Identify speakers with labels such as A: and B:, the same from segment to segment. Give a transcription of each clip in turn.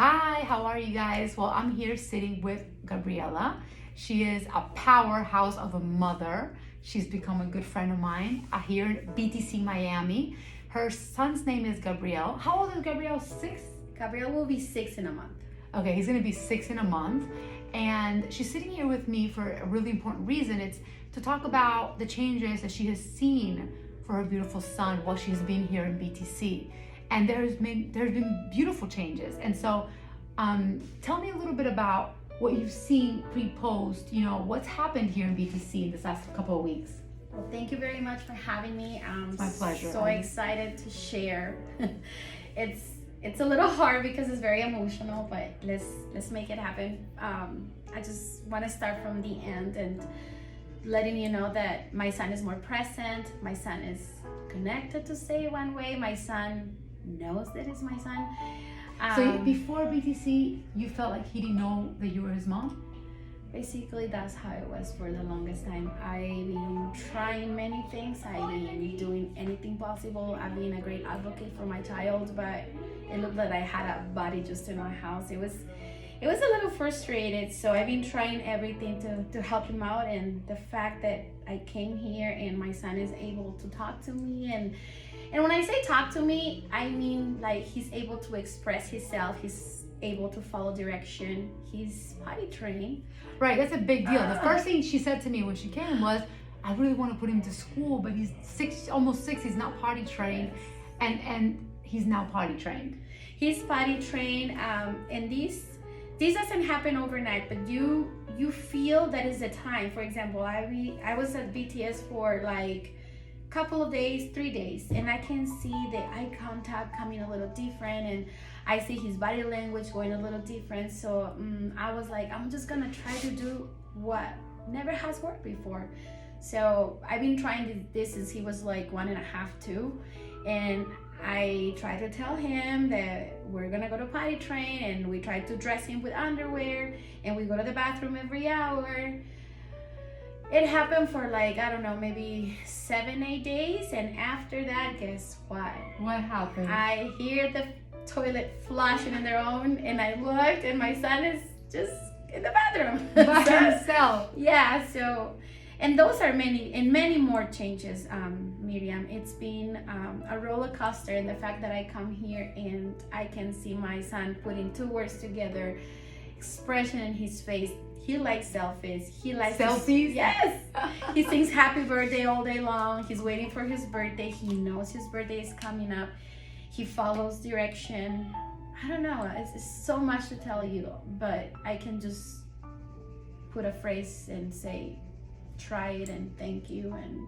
A: Hi, how are you guys? Well, I'm here sitting with Gabriela. She is a powerhouse of a mother. She's become a good friend of mine here in BTC Miami. Her son's name is Gabriel. How old is Gabriel? 6?
B: Gabriel will be 6 in a month.
A: Okay, he's gonna be 6 in a month. And she's sitting here with me for a really important reason. It's to talk about the changes that she has seen for her beautiful son while she's been here in BTC. And there's been beautiful changes. And so tell me a little bit about what you've seen pre-post, what's happened here in BTC in this last couple of weeks.
B: Well, thank you very much for having me.
A: It's my pleasure.
B: So excited to share. It's a little hard because it's very emotional, but let's make it happen. I just want to start from the end and letting you know that my son is more present. My son is connected, to say it one way. My son knows that it's my son.
A: So before BTC, you felt like he didn't know that you were his mom?
B: Basically, that's how it was for the longest time. I've been trying many things. I've been doing anything possible. I've been a great advocate for my child, but it looked like I had a body just in my house. It was a little frustrated, so I've been trying everything to help him out. And the fact that I came here and my son is able to talk to me, and when I say talk to me, I mean like he's able to express himself. He's able to follow direction. He's potty trained.
A: Right, that's a big deal. The first thing she said to me when she came was, I really want to put him to school, but he's almost 6, he's not potty trained.
B: Yes.
A: And he's now potty trained.
B: He's potty trained, and this doesn't happen overnight, but you feel that is the time. For example, I was at BTS for like couple of days, 3 days, and I can see the eye contact coming a little different, and I see his body language going a little different. So I was like, I'm just gonna try to do what never has worked before. So I've been trying this since he was like 1.5, 2, and I tried to tell him that we're gonna go to potty train, and we tried to dress him with underwear, and we go to the bathroom every hour. It happened for like, I don't know, maybe 7, 8 days. And after that, guess what?
A: What happened?
B: I hear the toilet flushing in their own, and I looked, and my son is just in the bathroom.
A: By himself.
B: Yeah, so, and those are many more changes, Miriam. It's been a roller coaster, and the fact that I come here and I can see my son putting 2 words together, expression in his face. He likes selfies. He likes
A: selfies.
B: Yes. He sings happy birthday all day long. He's waiting for his birthday. He knows his birthday is coming up. He follows direction. I don't know. It's so much to tell you, but I can just put a phrase and say, try it and thank you. And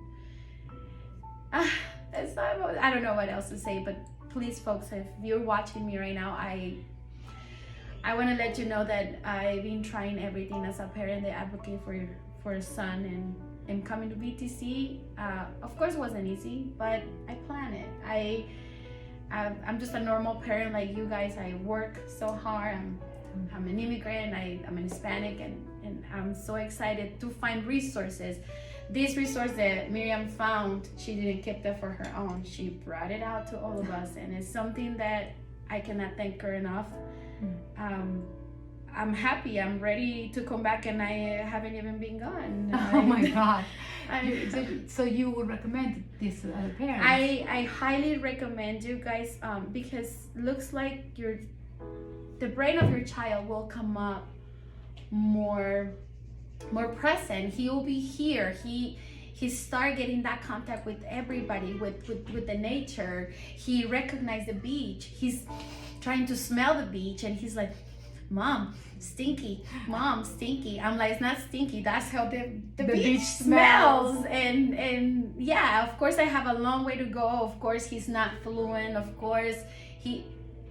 B: I don't know what else to say, but please, folks, if you're watching me right now, I want to let you know that I've been trying everything as a parent, the advocate for a son, and coming to BTC. Of course, it wasn't easy, but I planned it. I'm just a normal parent like you guys. I work so hard. I'm an immigrant. I'm an Hispanic, and I'm so excited to find resources. This resource that Miriam found, she didn't keep that for her own. She brought it out to all of us, and it's something that I cannot thank her enough. I'm happy. I'm ready to come back, and I haven't even been gone.
A: Oh my God. So you would recommend this to other parents?
B: I highly recommend you guys, because looks like the brain of your child will come up more present. He will be here. He start getting that contact with everybody, with the nature. He recognized the beach. He's trying to smell the beach, and he's like, Mom, stinky. Mom, stinky. I'm like, it's not stinky. That's how the beach smells. And yeah, of course I have a long way to go. Of course he's not fluent. Of course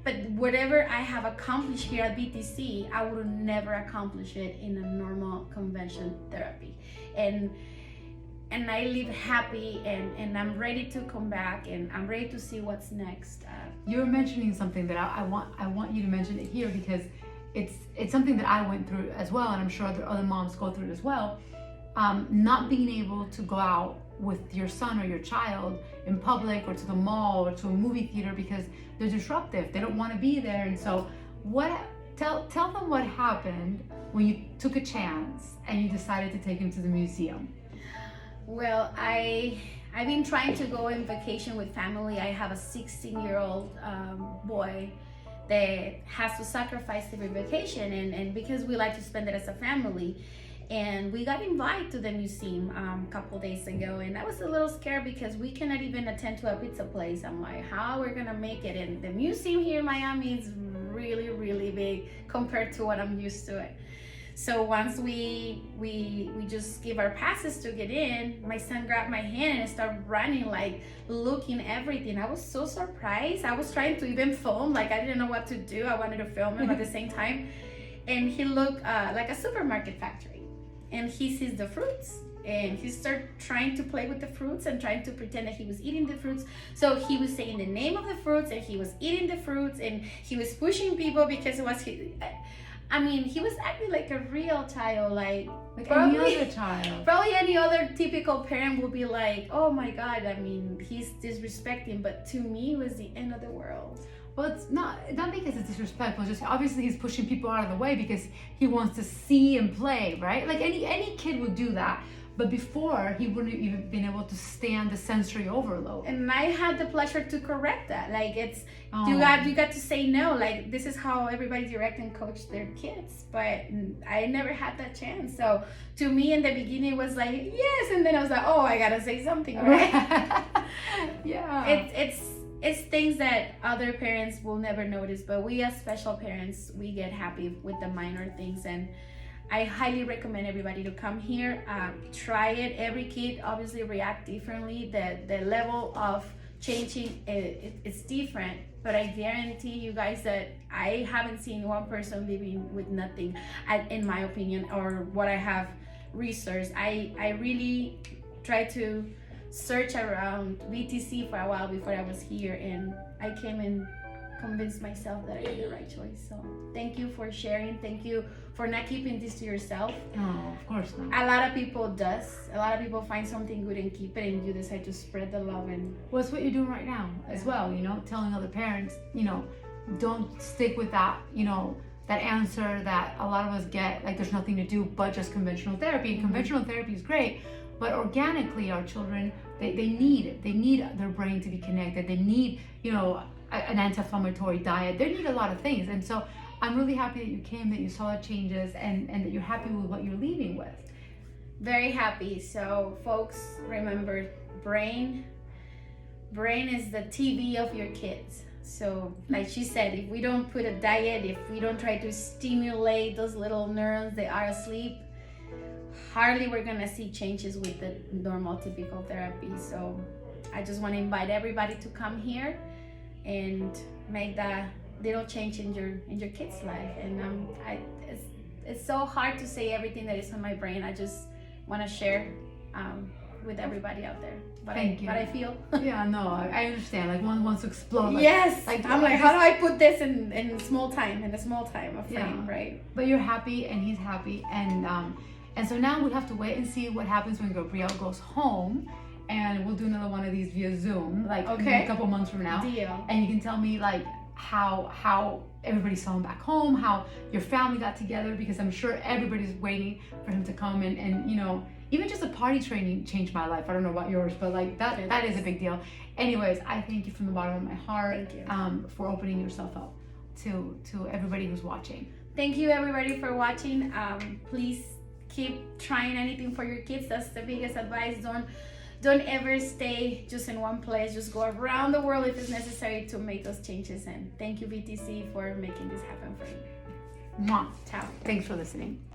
B: but whatever I have accomplished here at BTC, I would never accomplish it in a normal convention therapy. And I live happy, and I'm ready to come back, and I'm ready to see what's next.
A: You're mentioning something that I want you to mention it here, because it's something that I went through as well, and I'm sure other moms go through it as well. Not being able to go out with your son or your child in public, or to the mall, or to a movie theater, because they're disruptive. They don't want to be there. And so Tell them what happened when you took a chance and you decided to take him to the museum.
B: Well, I've been trying to go on vacation with family. I have a 16-year-old boy that has to sacrifice every vacation, and because we like to spend it as a family. And we got invited to the museum a couple days ago, and I was a little scared because we cannot even attend to a pizza place. I'm like, how we're gonna make it? And the museum here in Miami is really, really big compared to what I'm used to it. So once we just give our passes to get in, my son grabbed my hand and started running, like looking everything. I was so surprised. I was trying to even film, like I didn't know what to do. I wanted to film him at the same time. And he looked like a supermarket factory. And he sees the fruits. And he started trying to play with the fruits and trying to pretend that he was eating the fruits. So he was saying the name of the fruits and he was eating the fruits and he was pushing people because it was I mean, he was acting like a real child, like
A: any other child.
B: Probably any other typical parent would be like, oh my God, I mean, he's disrespecting. But to me, it was the end of the world.
A: Well, it's not because it's disrespectful. Just obviously he's pushing people out of the way because he wants to see and play, right? Like any kid would do that. But before, he wouldn't have even been able to stand the sensory overload.
B: And I had the pleasure to correct that. Like you got to say no. Like this is how everybody direct and coach their kids. But I never had that chance. So to me in the beginning it was like yes, and then I was like, oh, I gotta say something, right?
A: Yeah.
B: It's things that other parents will never notice, but we as special parents, we get happy with the minor things. And I highly recommend everybody to come here, try it. Every kid obviously react differently. The level of changing, it's different, but I guarantee you guys that I haven't seen one person living with nothing, in my opinion, or what I have researched. I really tried to search around BTC for a while before I was here, and I came and convinced myself that I made the right choice. So thank you for sharing. Thank you for not keeping this to yourself.
A: Oh, of course not.
B: A lot of people does. A lot of people find something good and keep it, and you decide to spread the love. And
A: well, it's what you're doing right now as well, you know, telling other parents, you know, don't stick with that, you know, that answer that a lot of us get, like there's nothing to do but just conventional therapy. And conventional therapy is great, but organically our children, they need their brain to be connected. They need, you know, an anti-inflammatory diet. They need a lot of things. And so I'm really happy that you came, that you saw the changes, and that you're happy with what you're leaving with.
B: Very happy. So folks, remember, brain is the TV of your kids. So like she said, if we don't put a diet, if we don't try to stimulate those little neurons that are asleep, hardly we're gonna see changes with the normal typical therapy. So I just want to invite everybody to come here and make that little change in your kid's life. And it's so hard to say everything that is on my brain. I just want to share with everybody out there. But
A: Thank you.
B: But I feel
A: yeah, no, I understand. Like one wants to explode. Like,
B: yes,
A: like,
B: I'm like, how do I put this in a small time of frame, right?
A: But you're happy and he's happy, and so now we have to wait and see what happens when Gabriela goes home. And we'll do another one of these via Zoom, like a couple months from now.
B: Deal.
A: And you can tell me like how everybody saw him back home, how your family got together, because I'm sure everybody's waiting for him to come. And you know, even just a party training changed my life. I don't know about yours, but like that is a big deal. Anyways, I thank you from the bottom of my heart for opening yourself up to everybody who's watching.
B: Thank you everybody for watching. Please keep trying anything for your kids. That's the biggest advice. Don't ever stay just in one place. Just go around the world if it's necessary to make those changes. And thank you, BTC, for making this happen for you.
A: Mwah.
B: Ciao.
A: Thanks for listening.